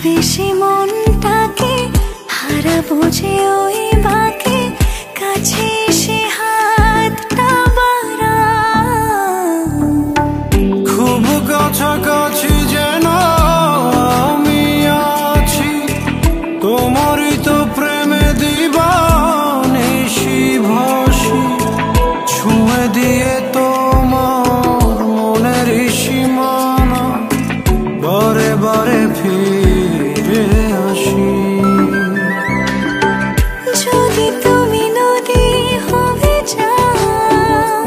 ভালোবেসে মনটাকে হারাবো যে ওই বাঁকে, কাছে এসে হাতটা বাড়াও। খুব কাছাকাছি যেন আমি আছি, তোমারই তো প্রেমে দিবানিশি ভাসি। ছুঁয়ে দিয়ে তোমার মনের সীমানা বারে বারে ফিরে আসি। যদি তুমি নদী হবে যাও,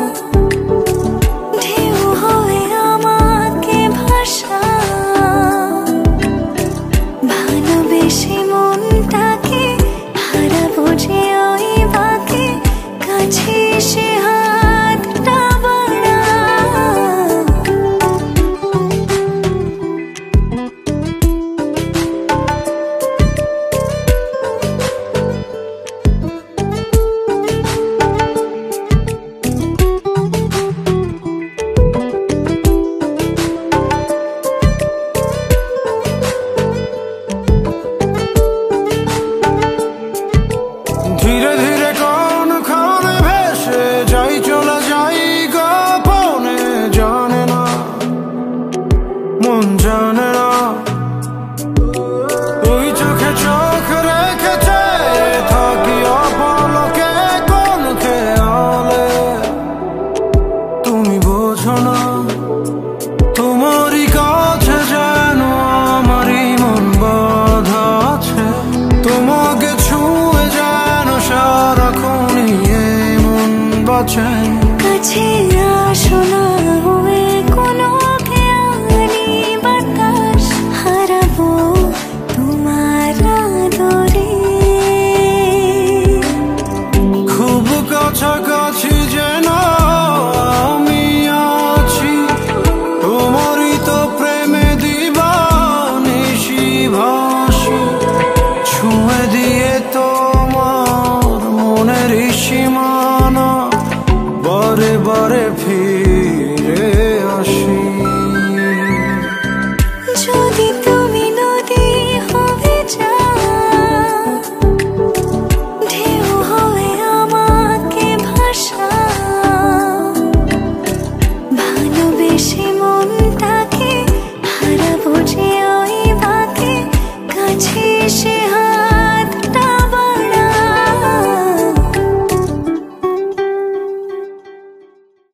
ঢেউ হয়ে আমাকে ভাসাও। ভালোবেসে মনটাকে হারাবো যে ওই বাঁকে, কাছে এসে হাতটা বাড়াও। ধীরে ধীরে কোনখানে ভেসে যাই, চলে যাই গোপনে, জানে না মন জানে না। ওই চোখে চোখ রেখেছে থাকি অপলকে কোন খেয়ালে। তুমি বোঝো না তোমারই কাছে যেন আমারই মন বাঁধা আছে। তোমাকে ছুঁয়ে যেন সারাক্ষণই মন বাঁচে। কাছে আসো না হয়ে কোনো খেয়ালি বাতাস, হারাবো তোমার আদরে। খুব কাছাকাছি যেন আমি আছি, তোমারই তো প্রেমে দিবানিশি ভাসি। ছুঁয়ে দিয়ে তোমার মনের সীমানা বারে বারে ফিরে আসি। যদি তুমি নদী হবে যাও, ঢেউ হয়ে আমাকে ভাসাও। ভালোবেসে মনটাকে হারাবো যে ওই বাঁকে, কাছে এসে